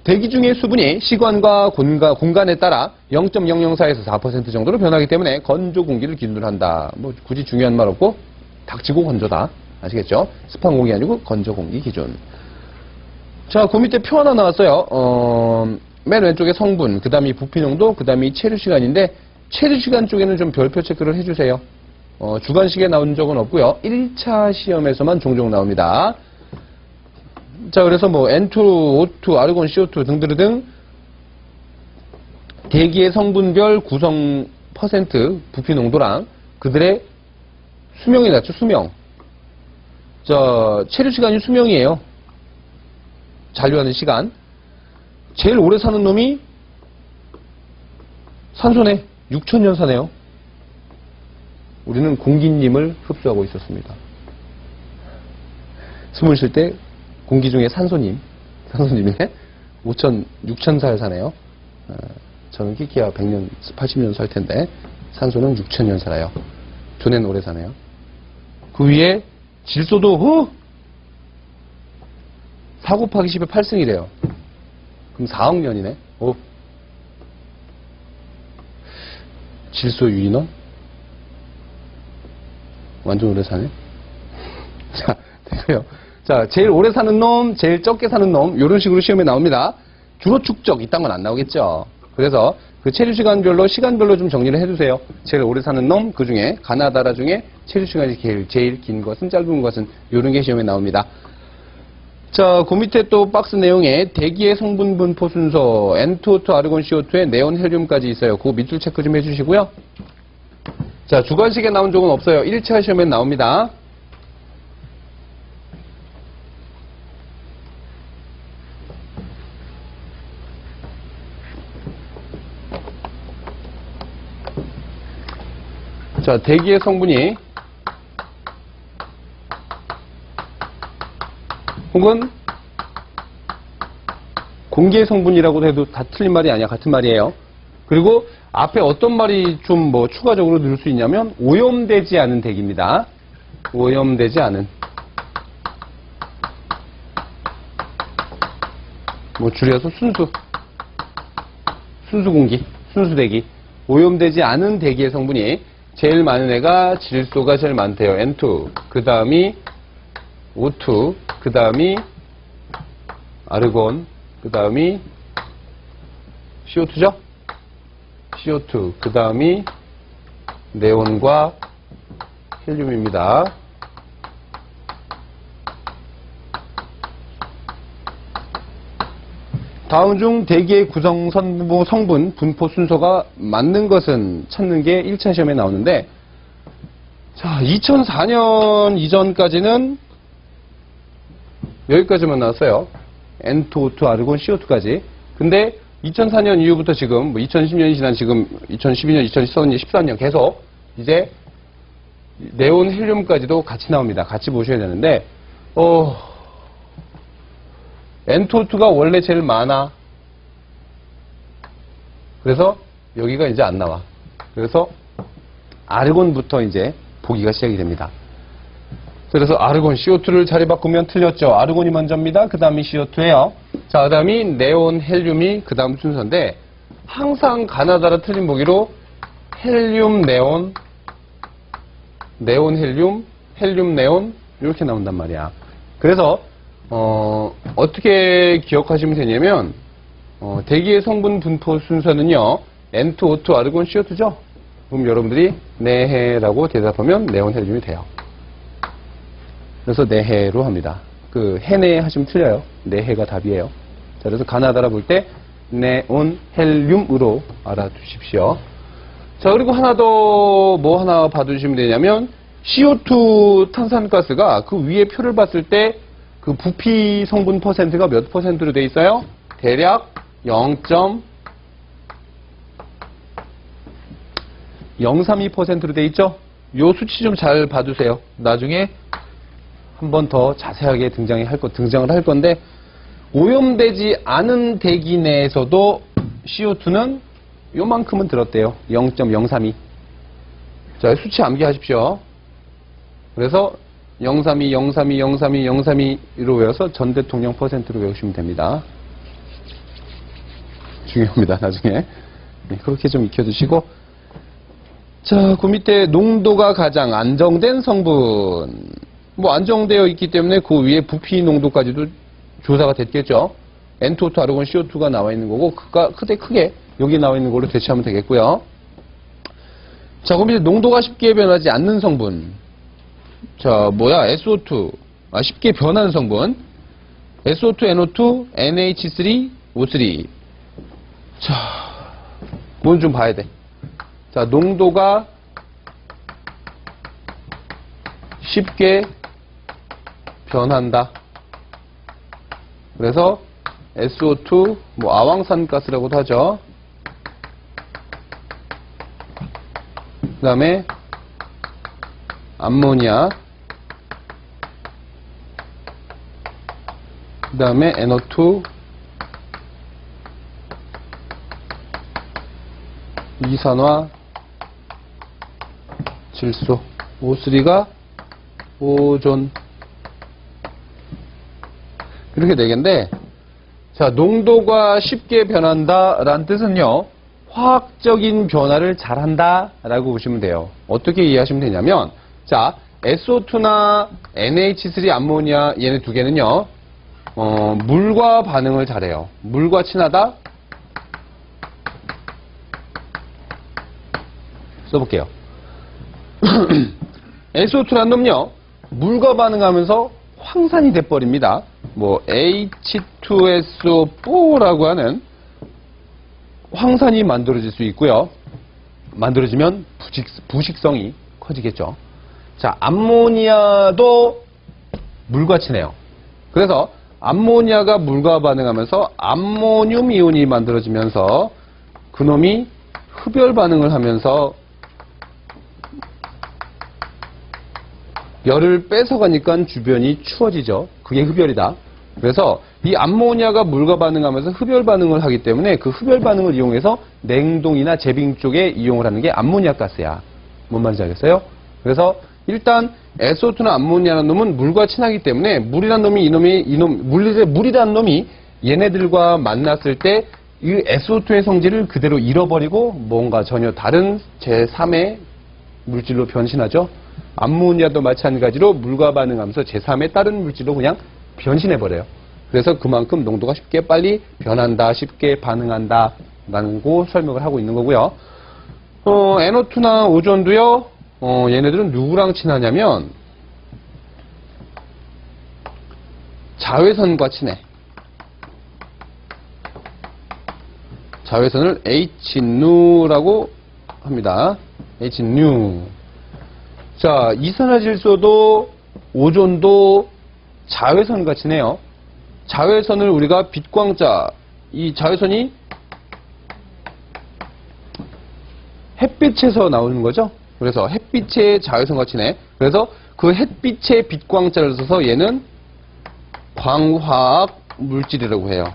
대기 중의 수분이 시간과 공간에 따라 0.004에서 4% 정도로 변하기 때문에 건조 공기를 기준으로 한다. 뭐 굳이 중요한 말 없고 닥치고 건조다. 아시겠죠? 습한 공기 아니고 건조 공기 기준. 자, 그 밑에 표 하나 나왔어요. 맨 왼쪽에 성분, 그 다음이 부피 농도, 그 다음이 체류 시간인데 체류 시간 쪽에는 좀 별표 체크를 해주세요. 주관식에 나온 적은 없고요. 1차 시험에서만 종종 나옵니다. 자, 그래서 뭐 N2, O2, 아르곤, CO2 등등 대기의 성분별 구성 퍼센트 부피 농도랑 그들의 수명이 났죠, 수명. 자, 체류 시간이 수명이에요. 잔류하는 시간. 제일 오래 사는 놈이 산소네. 6,000년 사네요. 우리는 공기님을 흡수하고 있었습니다. 숨을 쉴 때 공기 중에 산소님이 6,000살 사네요. 저는 키키야 100년, 80년 살 텐데 산소는 6,000년 살아요. 두뇌는 오래 사네요. 그 위에 질소도 4 곱하기 10의 8승이래요. 그럼 4억 년이네. 질소 유인원? 완전 오래 사네. 자, 됐고요. 자, 제일 오래 사는 놈, 제일 적게 사는 놈, 이런 식으로 시험에 나옵니다. 주로 축적, 이딴 건 안 나오겠죠. 그래서 그 체류 시간별로 좀 정리를 해주세요. 제일 오래 사는 놈, 그 중에, 가나다라 중에 체류 시간이 제일 긴 것은, 짧은 것은, 이런 게 시험에 나옵니다. 자, 그 밑에 또 박스 내용에 대기의 성분 분포 순서, N2O2, 아르곤, CO2에 네온, 헬륨까지 있어요. 그거 밑줄 체크 좀 해주시고요. 자, 주관식에 나온 적은 없어요. 1차 시험에 나옵니다. 자, 대기의 성분이 혹은 공기의 성분이라고 해도 다 틀린 말이 아니야. 같은 말이에요. 그리고 앞에 어떤 말이 좀 뭐 추가적으로 넣을 수 있냐면 오염되지 않은 대기입니다. 오염되지 않은. 뭐 줄여서 순수 공기, 순수 대기. 오염되지 않은 대기의 성분이 제일 많은 애가 질소가 제일 많대요. N2. 그 다음이 O2. 그 다음이 아르곤. 그 다음이 CO2죠? CO2. 그 다음이 네온과 헬륨입니다. 다음 중 대기의 구성 성분 분포 순서가 맞는 것은 찾는 게 1차 시험에 나오는데, 자, 2004년 이전까지는 여기까지만 나왔어요. N2O2, 아르곤, CO2까지. 근데 2004년 이후부터 지금, 뭐 2010년이 지난 지금 2012년, 2014년, 13년 계속 이제 네온, 헬륨까지도 같이 나옵니다. 같이 보셔야 되는데, N2O2가 원래 제일 많아. 그래서 여기가 이제 안 나와. 그래서 아르곤부터 이제 보기가 시작이 됩니다. 그래서 아르곤, CO2를 자리 바꾸면 틀렸죠. 아르곤이 먼저입니다. 그 다음이 CO2예요. 자, 그 다음이 네온, 헬륨이 그 다음 순서인데, 항상 가나다라 틀린 보기로 헬륨, 네온, 네온, 헬륨, 헬륨, 네온 이렇게 나온단 말이야. 그래서 어떻게 기억하시면 되냐면, 대기의 성분 분포 순서는요, N2O2, 아르곤, CO2죠? 그럼 여러분들이 네해라고 대답하면 네온, 헬륨이 돼요. 그래서 네해로 합니다. 그 해네 하시면 틀려요. 네해가 답이에요. 자, 그래서 가나다라 볼 때 네온, 헬륨으로 알아두십시오. 자, 그리고 하나 더 뭐 하나 봐두시면 되냐면, CO2 탄산가스가 그 위에 표를 봤을 때 그 부피 성분 퍼센트가 몇 퍼센트로 돼 있어요? 대략 0.32%로 돼 있죠? 요 수치 좀 잘 봐두세요. 나중에 한 번 더 자세하게 등장을 할 건데, 오염되지 않은 대기 내에서도 CO2는 요만큼은 들었대요. 0.032. 자, 수치 암기하십시오. 그래서 032, 032, 032, 032로 외워서 전 대통령 %로 외우시면 됩니다. 중요합니다, 나중에. 네, 그렇게 좀 익혀두시고. 자, 그 밑에 농도가 가장 안정된 성분. 뭐 안정되어 있기 때문에 그 위에 부피 농도까지도 조사가 됐겠죠. N2O2, 아르곤, CO2가 나와 있는 거고, 크게 여기 나와 있는 걸로 대체하면 되겠고요. 자, 그럼 이제 농도가 쉽게 변하지 않는 성분. 자, SO2. 쉽게 변하는 성분. SO2, NO2, NH3, O3. 자, 그건 좀 봐야 돼. 자, 농도가 쉽게 변한다. 그래서 SO2, 아황산가스라고도 하죠. 그 다음에 암모니아, 그 다음에 NO2, 이산화, 질소, O3가 오존. 이렇게 되겠는데, 자, 농도가 쉽게 변한다 라는 뜻은요, 화학적인 변화를 잘한다 라고 보시면 돼요. 어떻게 이해하시면 되냐면, 자, SO2나 NH3 암모니아 얘네 두 개는요, 물과 반응을 잘해요. 물과 친하다? 써볼게요. SO2라는 놈요, 물과 반응하면서 황산이 돼버립니다. H2SO4라고 하는 황산이 만들어질 수 있고요. 만들어지면 부식성이 커지겠죠. 자, 암모니아도 물과 친해요. 그래서 암모니아가 물과 반응하면서 암모늄 이온이 만들어지면서 그놈이 흡열 반응을 하면서 열을 뺏어가니까 주변이 추워지죠. 그게 흡열이다. 그래서 이 암모니아가 물과 반응하면서 흡열 반응을 하기 때문에 그 흡열 반응을 이용해서 냉동이나 제빙 쪽에 이용을 하는 게 암모니아 가스야. 뭔 말인지 알겠어요? 그래서 일단 SO2나 암모니아라는 놈은 물과 친하기 때문에 물이란 놈이 얘네들과 만났을 때 이 SO2의 성질을 그대로 잃어버리고 뭔가 전혀 다른 제3의 물질로 변신하죠. 암모니아도 마찬가지로 물과 반응하면서 제3의 다른 물질로 그냥 변신해버려요. 그래서 그만큼 농도가 쉽게 빨리 변한다, 쉽게 반응한다 라는 거 설명을 하고 있는 거고요. NO2나 오존도요, 얘네들은 누구랑 친하냐면 자외선과 친해. 자외선을 HNU라고 합니다. HNU. 자, 이산화질소도 오존도 자외선과 친해요. 자외선을 우리가 빛광자, 이 자외선이 햇빛에서 나오는 거죠. 그래서 햇빛의 자외선과 친해. 그래서 그 햇빛의 빛광자를 써서 얘는 광화학 물질이라고 해요.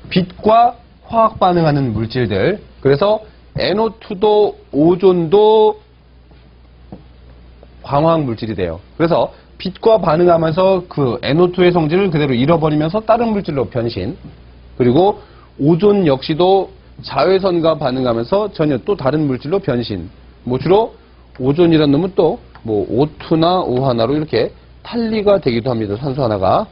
빛과 화학 반응하는 물질들. 그래서 NO2도 오존도 광화학 물질이 돼요. 그래서 빛과 반응하면서 그 NO2의 성질을 그대로 잃어버리면서 다른 물질로 변신. 그리고 오존 역시도 자외선과 반응하면서 전혀 또 다른 물질로 변신. 주로 오존이라는 놈은 또 O2나 O 하나로 이렇게 탈리가 되기도 합니다. 산소 하나가.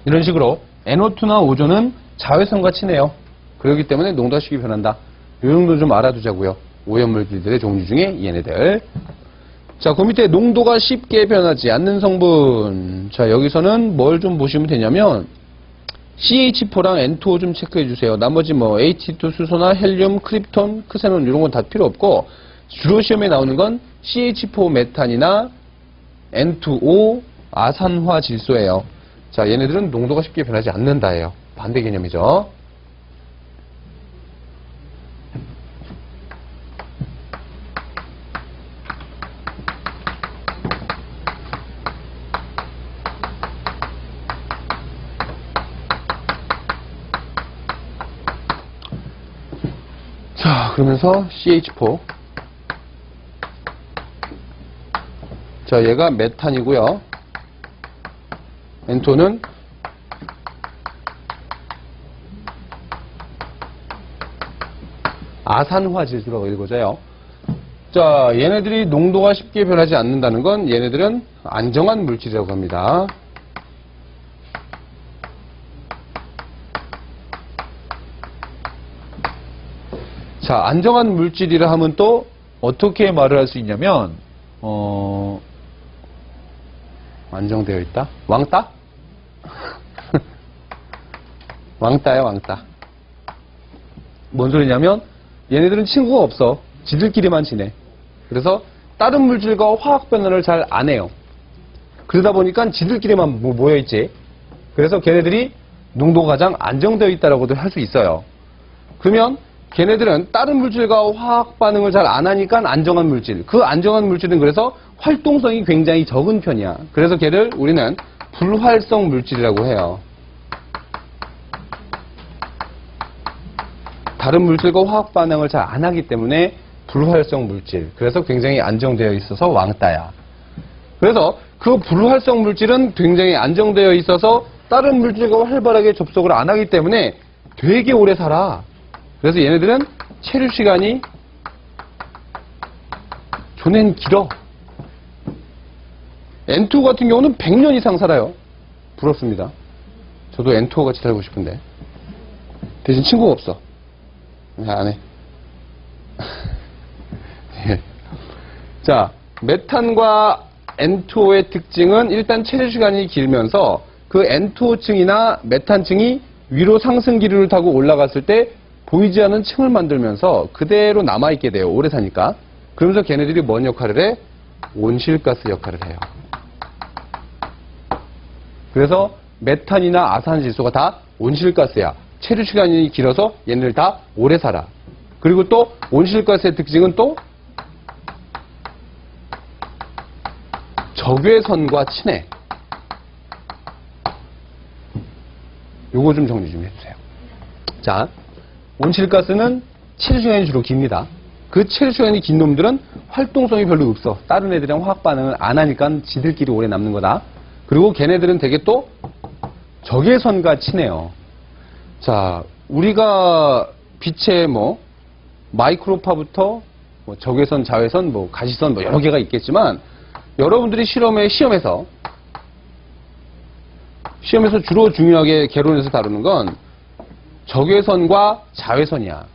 이런 식으로 NO2나 오존은 자외선과 친해요. 그렇기 때문에 농도가 쉽게 변한다. 이 정도 좀 알아두자고요. 오염물질들의 종류 중에 얘네들. 자, 그 밑에 농도가 쉽게 변하지 않는 성분. 자, 여기서는 뭘 좀 보시면 되냐면 CH4랑 N2O 좀 체크해 주세요. 나머지 H2 수소나 헬륨, 크립톤, 크세논 이런 건 다 필요 없고 주로 시험에 나오는 건 CH4 메탄이나 N2O 아산화 질소예요. 자, 얘네들은 농도가 쉽게 변하지 않는다예요. 반대 개념이죠. 그러면서 CH4. 자, 얘가 메탄이고요. N2는 아산화질소라고 읽어져요. 자, 얘네들이 농도가 쉽게 변하지 않는다는 건 얘네들은 안정한 물질이라고 합니다. 자, 안정한 물질이라 하면 또 어떻게 말을 할 수 있냐면 안정되어 있다? 왕따? 왕따야, 왕따. 뭔 소리냐면 얘네들은 친구가 없어. 지들끼리만 지내. 그래서 다른 물질과 화학 변화를 잘 안 해요. 그러다 보니까 지들끼리만 모여있지. 그래서 걔네들이 농도가 가장 안정되어 있다라고도 할 수 있어요. 그러면 걔네들은 다른 물질과 화학 반응을 잘 안 하니까 안정한 물질. 그 안정한 물질은 그래서 활동성이 굉장히 적은 편이야. 그래서 걔를 우리는 불활성 물질이라고 해요. 다른 물질과 화학 반응을 잘 안 하기 때문에 불활성 물질. 그래서 굉장히 안정되어 있어서 왕따야. 그래서 그 불활성 물질은 굉장히 안정되어 있어서 다른 물질과 활발하게 접속을 안 하기 때문에 되게 오래 살아. 그래서 얘네들은 체류 시간이 존엔 길어. N2 같은 경우는 100년 이상 살아요. 부럽습니다. 저도 N2 같이 살고 싶은데. 대신 친구가 없어. 안 해. 예. 자, 메탄과 N2O의 특징은 일단 체류 시간이 길면서 그 N2O층이나 메탄층이 위로 상승 기류를 타고 올라갔을 때 보이지 않는 층을 만들면서 그대로 남아있게 돼요. 오래 사니까. 그러면서 걔네들이 뭔 역할을 해? 온실가스 역할을 해요. 그래서 메탄이나 아산질소가 다 온실가스야. 체류 시간이 길어서 얘네들 다 오래 살아. 그리고 또 온실가스의 특징은 또 적외선과 친해. 요거 좀 정리 좀 해주세요. 자, 온실가스는 체류 시간이 주로 깁니다. 그 체류 시간이 긴 놈들은 활동성이 별로 없어. 다른 애들이랑 화학 반응을 안 하니까 지들끼리 오래 남는 거다. 그리고 걔네들은 되게 또 적외선과 친해요. 자, 우리가 빛의 마이크로파부터 적외선, 자외선, 가시선 여러 개가 있겠지만 여러분들이 시험에서 주로 중요하게 개론에서 다루는 건 적외선과 자외선이야.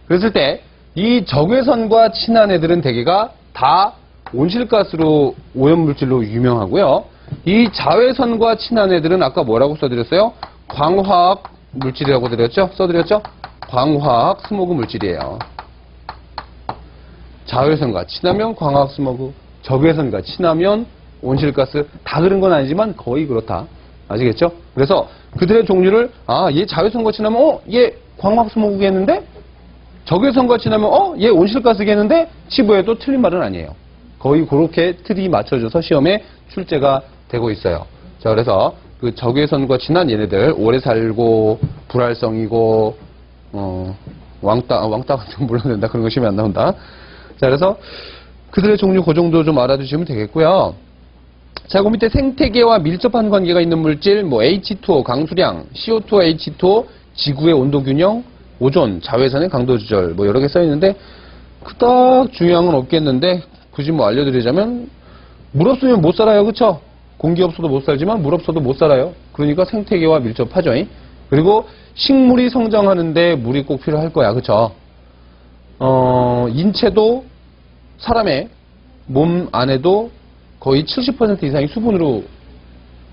그랬을 때 이 적외선과 친한 애들은 대개가 다 온실가스로 오염물질로 유명하고요. 이 자외선과 친한 애들은 아까 뭐라고 써드렸어요? 광화학 물질이라고 써드렸죠? 광화학 스모그 물질이에요. 자외선과 친하면 광화학 스모그, 적외선과 친하면 온실가스. 다 그런 건 아니지만 거의 그렇다. 아시겠죠? 그래서 그들의 종류를 얘 자외선과 친하면 얘 광화학 스모그겠는데? 적외선과 친하면 얘 온실가스겠는데? 치부에도 틀린 말은 아니에요. 거의 그렇게 틀이 맞춰져서 시험에 출제가 되고 있어요. 자, 그래서 그 적외선과 친한 얘네들 오래 살고 불활성이고 왕따가 좀 물러야 된다. 그런 거 시험에 안 나온다. 자, 그래서 그들의 종류 그 정도 좀 알아두시면 되겠고요. 자, 그 밑에 생태계와 밀접한 관계가 있는 물질, H2O, 강수량, CO2와 H2O, 지구의 온도 균형, 오존, 자외선의 강도 조절, 여러 개 써있는데, 그닥 중요한 건 없겠는데, 굳이 알려드리자면, 물 없으면 못 살아요. 그쵸? 공기 없어도 못 살지만, 물 없어도 못 살아요. 그러니까 생태계와 밀접하죠. 그리고 식물이 성장하는데 물이 꼭 필요할 거야. 그쵸? 인체도 사람의 몸 안에도 거의 70% 이상이 수분으로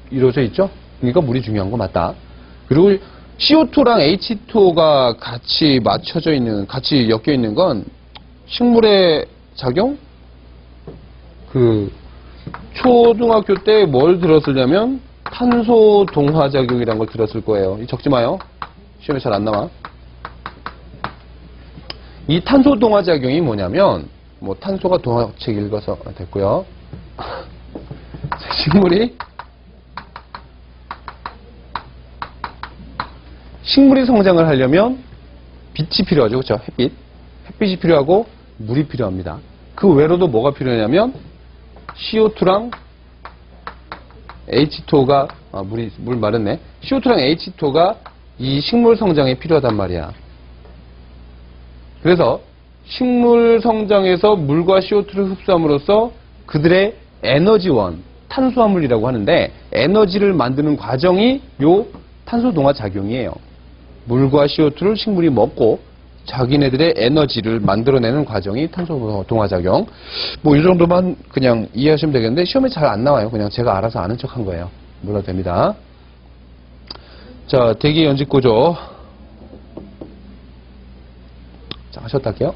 이루어져 있죠. 그러니까 물이 중요한 거 맞다. 그리고 CO2랑 H2O가 같이 같이 엮여 있는 건 식물의 작용? 초등학교 때 뭘 들었으려면 탄소 동화 작용이라는 걸 들었을 거예요. 적지 마요. 시험에 잘 안 나와. 이 탄소 동화 작용이 뭐냐면, 탄소가 동화책 읽어서 됐고요. 식물이 성장을 하려면 빛이 필요하죠. 그렇죠? 햇빛. 햇빛이 필요하고 물이 필요합니다. 그 외로도 뭐가 필요하냐면 CO2랑 H2O가 물 마르네. CO2랑 H2O가 이 식물 성장에 필요하단 말이야. 그래서 식물 성장에서 물과 CO2를 흡수함으로써 그들의 에너지원, 탄수화물이라고 하는데 에너지를 만드는 과정이 요 탄소 동화 작용이에요. 물과 CO2를 식물이 먹고 자기네들의 에너지를 만들어내는 과정이 탄소 동화 작용. 뭐 이 정도만 그냥 이해하시면 되겠는데 시험에 잘 안 나와요. 그냥 제가 알아서 아는 척 한 거예요. 몰라도 됩니다. 자, 대기 연직 구조. 자, 하셨다 할게요.